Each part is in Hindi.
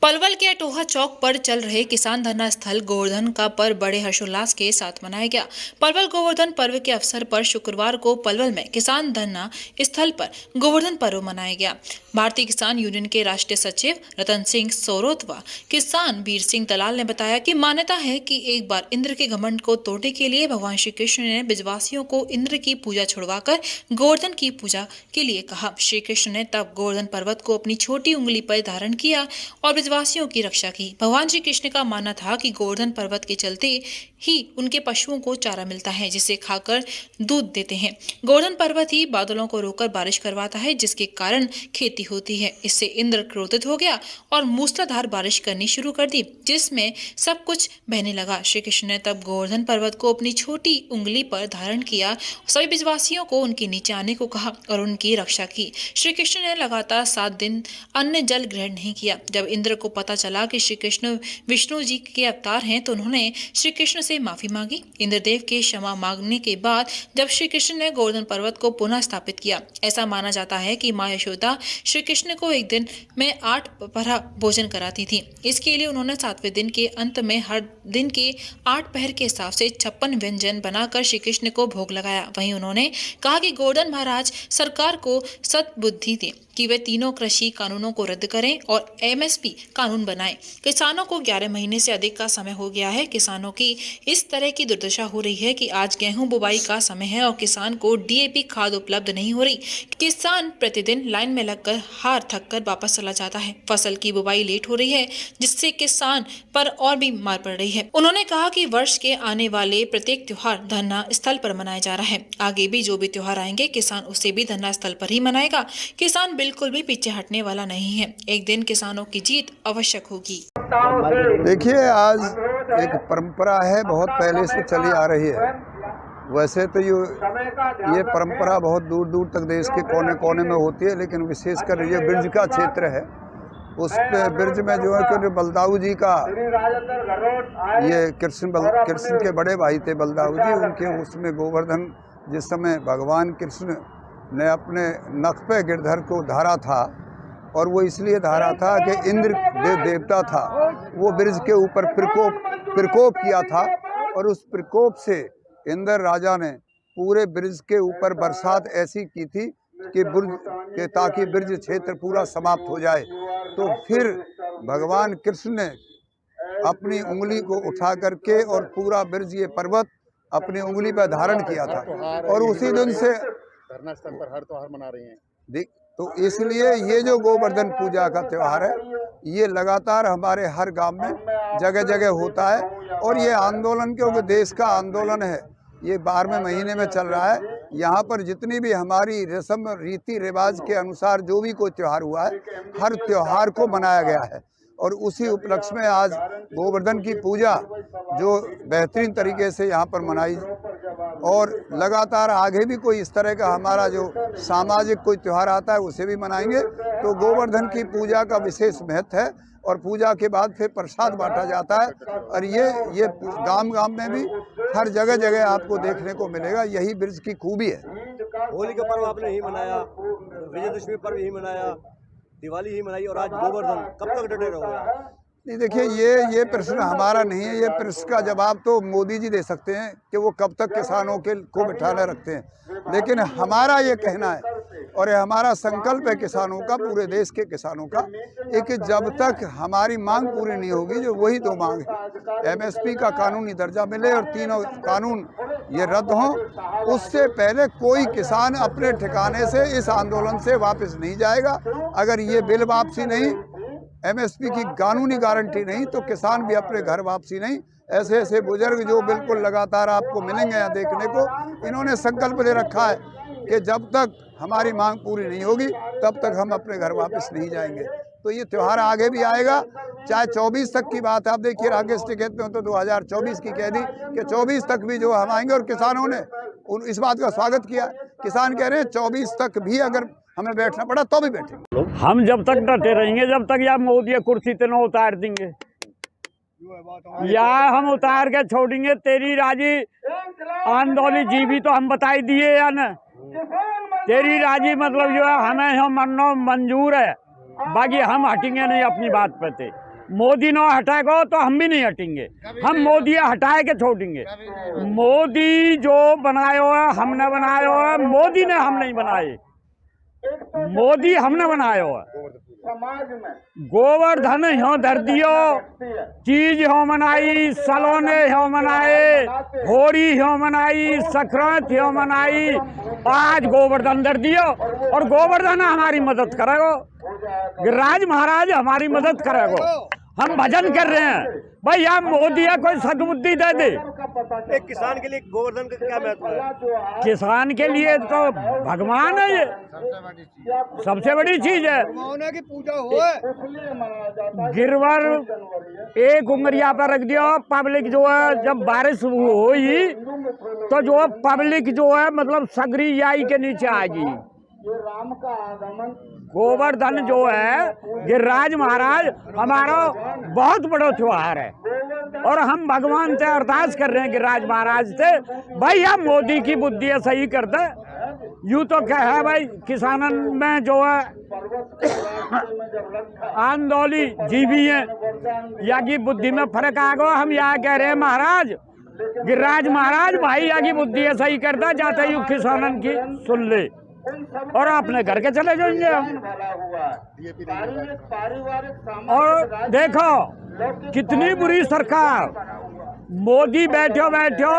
पलवल के अटोहा चौक पर चल रहे किसान धरना स्थल गोवर्धन का पर्व बड़े हर्षोल्लास के साथ मनाया गया। पलवल गोवर्धन पर्व के अवसर पर शुक्रवार को पलवल में किसान धरना स्थल पर गोवर्धन पर्व मनाया गया। भारतीय किसान यूनियन के राष्ट्रीय सचिव रतन सिंह सोरोत व किसान वीर सिंह दलाल ने बताया कि मान्यता है कि एक बार इंद्र के घमंड को तोड़ने के लिए भगवान श्री कृष्ण ने ब्रजवासियों को इंद्र की पूजा छुड़वाकर गोवर्धन की पूजा के लिए कहा। श्री कृष्ण ने तब गोवर्धन पर्वत को अपनी छोटी उंगली पर धारण किया और ब्रजवासियों की रक्षा की। भगवान श्री कृष्ण का मानना था कि गोवर्धन पर्वत के चलते ही उनके पशुओं को चारा मिलता है, जिसे खाकर दूध देते हैं। गोवर्धन पर्वत ही बादलों को रोककर बारिश करवाता है, जिसके कारण खेती होती है। इससे इंद्र क्रोधित हो गया और मूसलाधार बारिश करनी शुरू कर दी, जिसमें सब कुछ बहने लगा। श्री कृष्ण ने तब गोवर्धन पर्वत को अपनी छोटी उंगली पर धारण किया, सभी ब्रजवासियों को उनके नीचे आने को कहा और उनकी रक्षा की। श्री कृष्ण ने लगातार 7 दिन अन्न जल ग्रहण नहीं किया। जब इंद्र को पता चला कि श्री कृष्ण विष्णु जी के अवतार हैं, तो उन्होंने श्री कृष्ण से माफी मांगी। इंद्रदेव के क्षमा मांगने के बाद जब श्री कृष्ण ने गोवर्धन पर्वत को पुनः स्थापित किया। ऐसा माना जाता है कि माँ यशोदा श्री कृष्ण को एक दिन में 8 पहर भोजन कराती थी। इसके लिए उन्होंने 7वें दिन के अंत में हर दिन के 8 पहर के हिसाब से 56 व्यंजन बनाकर श्री कृष्ण को भोग लगाया। वहीं उन्होंने कहा कि गोवर्धन महाराज सरकार को सद्बुद्धि दें कि वे तीनों कृषि कानूनों को रद्द करें और एमएसपी कानून बनाएं। किसानों को 11 महीने से अधिक का समय हो गया है। किसानों की इस तरह की दुर्दशा हो रही है कि आज गेहूं बुवाई का समय है और किसान को डीएपी खाद उपलब्ध नहीं हो रही। किसान प्रतिदिन लाइन में लगकर हार थक कर वापस चला जाता है। फसल की बुवाई लेट हो रही है, जिससे किसान पर और भी मार पड़ रही है। उन्होंने कहा कि वर्ष के आने वाले प्रत्येक त्योहार धरना स्थल पर मनाया जा रहा है। आगे भी जो भी त्योहार आएंगे, किसान उसे भी धरना स्थल पर ही मनाएगा। किसान बिल्कुल भी पीछे हटने वाला नहीं है। एक दिन किसानों की जीत आवश्यक होगी। देखिए, आज एक परंपरा है, बहुत पहले से चली आ रही है। वैसे तो ये परंपरा बहुत दूर दूर तक देश के कोने कोने में होती है, लेकिन विशेषकर ये ब्रज का क्षेत्र है। उस पे ब्रज में जो है कि बलदाऊ जी का, ये कृष्ण के बड़े भाई थे बलदाऊ जी, उनके उसमें गोवर्धन जिस समय भगवान कृष्ण ने अपने नख पे गिरधर को धारा था, और वो इसलिए धारा था कि इंद्र देवता था, वो ब्रज के ऊपर प्रकोप किया था, और उस प्रकोप से इंद्र राजा ने पूरे ब्रज के ऊपर बरसात ऐसी की थी कि ताकि ब्रज क्षेत्र पूरा समाप्त हो जाए। तो फिर भगवान कृष्ण ने अपनी उंगली को उठा करके और पूरा ब्रज, ये पर्वत अपनी उंगली पर धारण किया था, और उसी दिन से धरना स्थल पर हर त्योहार मना रही हैं। तो इसलिए ये जो गोवर्धन पूजा का त्यौहार है, ये लगातार हमारे हर गांव में जगह जगह होता है, और ये आंदोलन, क्योंकि देश का आंदोलन है, ये 12वें महीने में चल रहा है। यहाँ पर जितनी भी हमारी रस्म रीति रिवाज के अनुसार जो भी कोई त्यौहार हुआ है, हर त्यौहार को मनाया गया है, और उसी उपलक्ष्य में आज गोवर्धन की पूजा जो बेहतरीन तरीके से यहाँ पर मनाई, और लगातार आगे भी कोई इस तरह का हमारा जो सामाजिक कोई त्यौहार आता है उसे भी मनाएंगे। तो गोवर्धन की पूजा का विशेष महत्व है, और पूजा के बाद फिर प्रसाद बांटा जाता है, और ये गांव गांव में भी हर जगह जगह आपको देखने को मिलेगा। यही ब्रज की खूबी है। होली का पर्व आपने ही मनाया, विजयदशमी पर्व ही मनाया, दिवाली ही मनाई, और आज गोवर्धन, कब तक डटे रहोगे? नहीं, देखिए, ये प्रश्न हमारा नहीं है। ये प्रश्न का जवाब तो मोदी जी दे सकते हैं कि वो कब तक किसानों को बिठाने रखते हैं। लेकिन हमारा ये कहना है, और ये हमारा संकल्प है किसानों का, पूरे देश के किसानों का, कि जब तक हमारी मांग पूरी नहीं होगी, जो वही 2 मांग है, एमएसपी का कानूनी दर्जा मिले और तीनों कानून ये रद्द हों, उससे पहले कोई किसान अपने ठिकाने से इस आंदोलन से वापस नहीं जाएगा। अगर ये बिल वापसी नहीं, एमएसपी की कानूनी गारंटी नहीं, तो किसान भी अपने घर वापसी नहीं। ऐसे ऐसे बुजुर्ग जो बिल्कुल लगातार आपको मिलेंगे यहाँ देखने को, इन्होंने संकल्प ले रखा है कि जब तक हमारी मांग पूरी नहीं होगी, तब तक हम अपने घर वापस नहीं जाएंगे। तो ये त्यौहार आगे भी आएगा, चाहे 24 तक की बात है। आप देखिए, राकेश टिकैत में तो 2024 की कह दी कि 24 तक भी जो हम आएंगे, और किसानों ने इस बात का स्वागत किया। किसान कह रहे हैं 24 तक भी अगर हमें बैठना पड़ा तो भी बैठेंगे। हम जब तक डटे रहेंगे, जब तक या मोदी कुर्सी तो न उतार देंगे, या हम उतार के छोड़ेंगे। तेरी राजी आंदोलन जीवी तो हम बताई दिए या न, तेरी राजी मतलब जो है हमें हम मरना मंजूर है। बाकी हम हटेंगे नहीं अपनी बात पे थे। मोदी ने हटाएगा तो हम भी नहीं हटेंगे, हम मोदी हटाए के छोड़ेंगे। मोदी जो बनायो है हमने बनायो है, मोदी ने हम नहीं बनाए, मोदी हमने बनायो है। गोवर्धन ह्यो धर दियो, चीज ह्यो मनाई, सलोने ह्यो मनाए, होरी ह्यो मनाई, संक्रांत ह्यो मनाई, आज गोवर्धन धर दियो और गोवर्धन हमारी मदद करेगो, गिरिराज महाराज हमारी मदद करेगो। हम भजन कर रहे हैं भाई, यहाँ मोदी है कोई सद्बुद्धि दे दे। एक किसान के लिए गोवर्धन का क्या महत्व है? किसान के लिए तो भगवान है, ये सबसे बड़ी चीज है। की पूजा हो गिरवर एक उंगलिया पर रख दिया, पब्लिक जो है जब बारिश हुई तो जो पब्लिक जो है मतलब सगरी याई के नीचे आएगी। गोवर्धन जो है गिरिराज महाराज हमारा बहुत बड़ा त्योहार है और हम भगवान से अरदास कर रहे हैं गिरिराज महाराज से, भाई आप मोदी की बुद्धि है सही कर दे। यूं तो क्या है भाई, किसानन में जो है आंदोली जीवी है, या की बुद्धि में फर्क आ गया। हम यहाँ कह रहे हैं महाराज गिरिराज महाराज भाई यहाँ की बुद्धि है सही कर दे, जाते ही किसानन की सुन ले और अपने घर के चले जाएंगे हम। और देखो कितनी बुरी सरकार, मोदी बैठो बैठो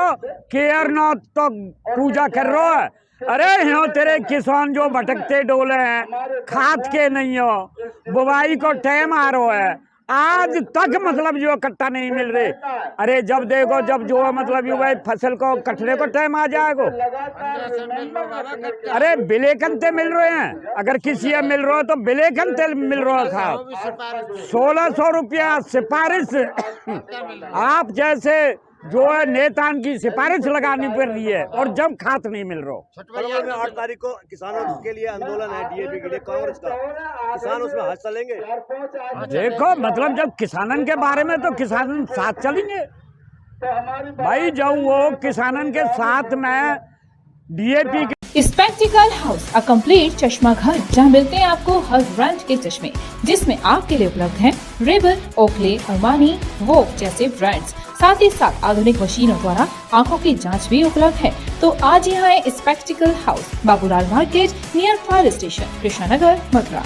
केदारनाथ तो पूजा कर रहा है। अरे यहाँ तेरे किसान जो भटकते डोले हैं, खाद के नहीं हो, बुवाई को टाइम आ रहा है, आज तक मतलब जो कट्टा नहीं मिल रहे। अरे जब देखो जब जो है मतलब यू भाई फसल को कटने को टाइम आ जाएगा। अरे बिलेकंते मिल रहे हैं, अगर किसी है मिल रहा है तो बिलेकंते मिल रहा था 1600 रुपया सिफारिश। आप जैसे जो है नेतान की सिफारिश लगानी पड़ रही है और जब खाद नहीं मिल रहा। पलवल में 8 तारीख को किसानों के लिए आंदोलन है, डीएपी के लिए कांग्रेस का, किसान उसमें हिस्सा लेंगे। देखो मतलब जब किसानन के बारे में तो किसान साथ चलेंगे भाई, जब वो किसानन के साथ में DAP spectacled house, a complete चश्मा घर जहां मिलते हैं आपको हर ब्रांड के चश्मे, जिसमें आपके लिए उपलब्ध हैं रेबल, ओकले, अरमानी, वोक जैसे ब्रांड्स। साथ ही साथ आधुनिक मशीनों द्वारा आंखों की जांच भी उपलब्ध है। तो आज यहाँ है spectacle house, Babulal market near fire station, Krishna Nagar, Mathura.